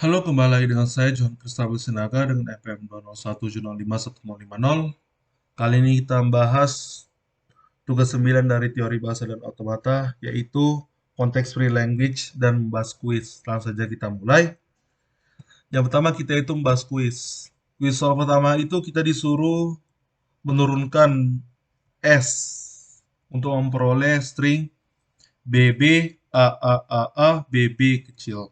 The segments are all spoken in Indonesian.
Halo, kembali lagi dengan saya John Kristabel Sinaga dengan FM 201705150. Kali ini kita membahas tugas 9 dari teori bahasa dan otomata, yaitu konteks free language dan membahas kuis. Langsung saja kita mulai. Yang pertama kita itu membahas kuis. Kuis soal pertama itu kita disuruh menurunkan S untuk memperoleh string BB BB kecil.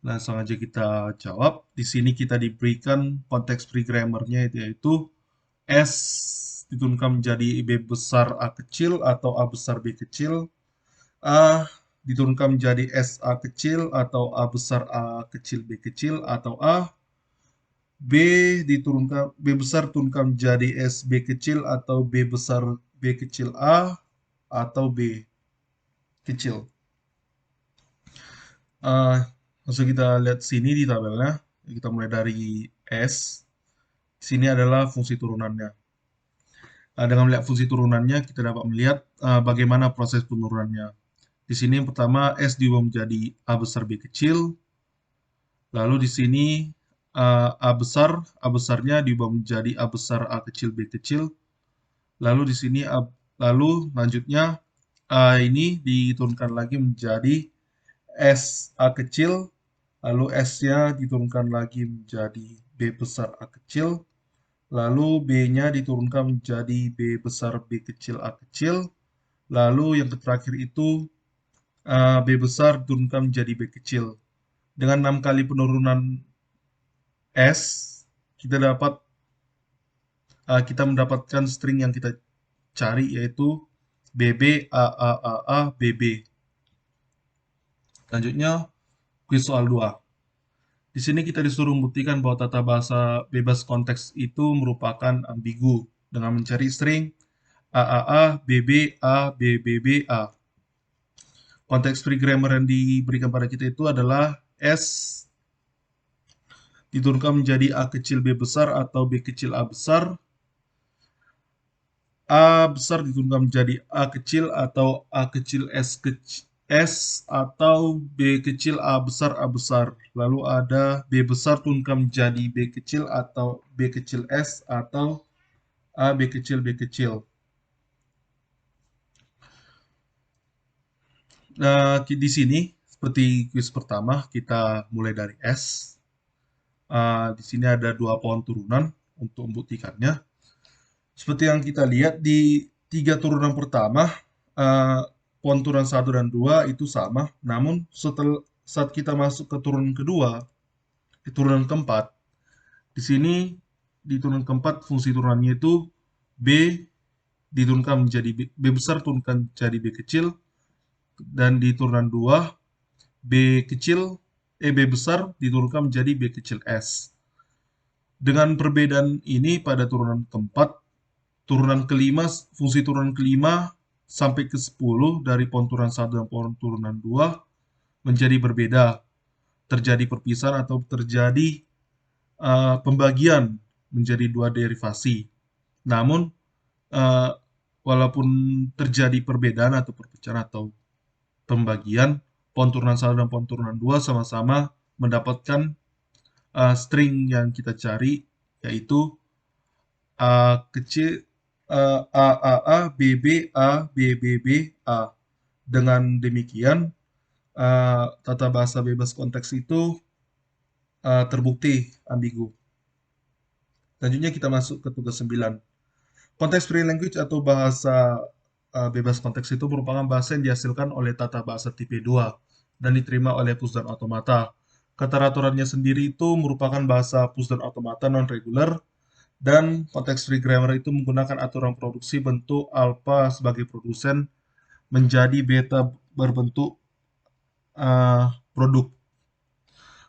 Langsung aja kita jawab. Di sini kita diberikan konteks free grammar-nya yaitu S diturunkan menjadi B besar A kecil atau A besar B kecil. A diturunkan menjadi S A kecil atau A besar A kecil B kecil atau A. B B besar turunkan menjadi S B kecil atau B besar B kecil A atau B kecil. Uh, Langsung kita lihat sini di tabelnya. Kita mulai dari S. Sini adalah fungsi turunannya. Dengan melihat fungsi turunannya, kita dapat melihat bagaimana proses penurunannya. Di sini yang pertama S diubah menjadi A besar B kecil. Lalu di sini A besarnya diubah menjadi A besar A kecil B kecil. Lalu di sini lalu lanjutnya A ini diturunkan lagi menjadi S A kecil. Lalu S-nya diturunkan lagi menjadi B besar A kecil. Lalu B-nya diturunkan menjadi B besar B kecil A kecil. Lalu yang terakhir itu B besar diturunkan menjadi B kecil. Dengan 6 kali penurunan S, kita mendapatkan string yang kita cari yaitu BB BB. Selanjutnya kuis soal 2. Di sini kita disuruh membuktikan bahwa tata bahasa bebas konteks itu merupakan ambigu dengan mencari string BB, A. Konteks free grammar yang diberikan pada kita itu adalah S diturunkan menjadi A kecil B besar atau B kecil A besar. A besar diturunkan menjadi A kecil atau A kecil S atau B kecil A besar. Lalu ada B besar turunkan menjadi B kecil atau B kecil S atau A B kecil B kecil. Nah, di sini seperti kuis pertama kita mulai dari S. Di sini ada 2 pohon turunan untuk membuktikannya. Seperti yang kita lihat di 3 turunan pertama, pohon turunan 1 dan 2 itu sama. Namun saat kita masuk ke turunan kedua, di turunan keempat, di sini di turunan keempat fungsi turunannya itu B diturunkan menjadi B besar turunkan menjadi B kecil, dan di turunan 2 B besar diturunkan menjadi B kecil S. Dengan perbedaan ini pada turunan keempat, turunan kelima, fungsi turunan kelima sampai ke 10 dari pohon turunan 1 dan pohon turunan 2 menjadi berbeda. Terjadi perpisahan atau terjadi pembagian menjadi 2 derivasi. Namun, uh, walaupun terjadi perbedaan atau perpecahan atau pembagian, pohon turunan 1 dan pohon turunan 2 sama-sama mendapatkan string yang kita cari, yaitu A kecil A. Dengan demikian, tata bahasa bebas konteks itu terbukti ambigu. Selanjutnya kita masuk ke tugas 9. Konteks free language atau bahasa bebas konteks itu merupakan bahasa yang dihasilkan oleh tata bahasa tipe 2 dan diterima oleh push dan otomata. Keteraturannya sendiri itu merupakan bahasa push dan otomata non-regular, dan konteks free grammar itu menggunakan aturan produksi bentuk alpha sebagai produsen menjadi beta berbentuk produk.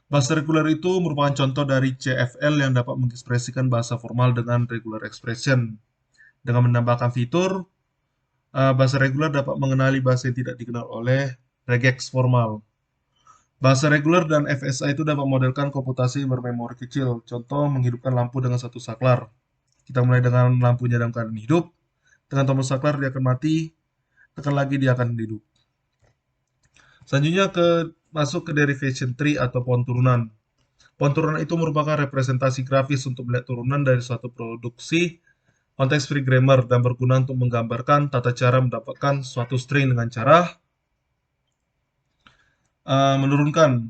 Bahasa regular itu merupakan contoh dari CFL yang dapat mengekspresikan bahasa formal dengan regular expression. Dengan menambahkan fitur, bahasa regular dapat mengenali bahasa yang tidak dikenal oleh regex formal. Bahasa regular dan FSA itu dapat modelkan komputasi bermemori kecil. Contoh, menghidupkan lampu dengan satu saklar. Kita mulai dengan lampunya dalam keadaan hidup. Dengan tombol saklar dia akan mati, tekan lagi dia akan hidup. Selanjutnya ke masuk ke derivation tree atau pohon turunan. Pohon turunan itu merupakan representasi grafis untuk melihat turunan dari suatu produksi konteks free grammar dan berguna untuk menggambarkan tata cara mendapatkan suatu string dengan cara menurunkan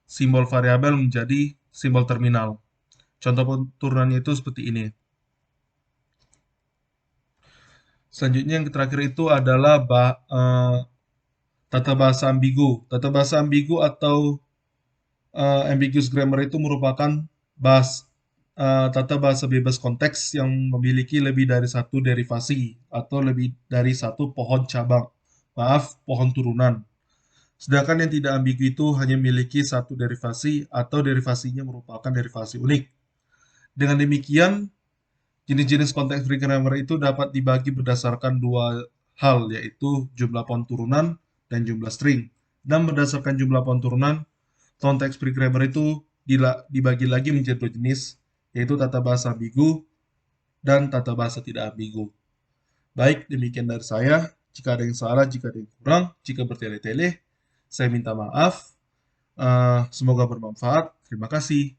simbol variabel menjadi simbol terminal. Contoh turunannya itu seperti ini. Selanjutnya yang terakhir itu adalah tata bahasa ambigu. Tata bahasa ambigu atau ambiguous grammar itu merupakan tata bahasa bebas konteks yang memiliki lebih dari satu derivasi atau lebih dari satu pohon cabang. Maaf, pohon turunan. Sedangkan yang tidak ambigu itu hanya memiliki satu derivasi atau derivasinya merupakan derivasi unik. Dengan demikian, jenis-jenis konteks free grammar itu dapat dibagi berdasarkan dua hal, yaitu jumlah pohon turunan dan jumlah string. Dan berdasarkan jumlah pohon turunan, konteks free grammar itu dibagi lagi menjadi dua jenis, yaitu tata bahasa ambigu dan tata bahasa tidak ambigu. Baik, demikian dari saya. Jika ada yang salah, jika ada yang kurang, jika bertele-tele, saya minta maaf. Semoga bermanfaat. Terima kasih.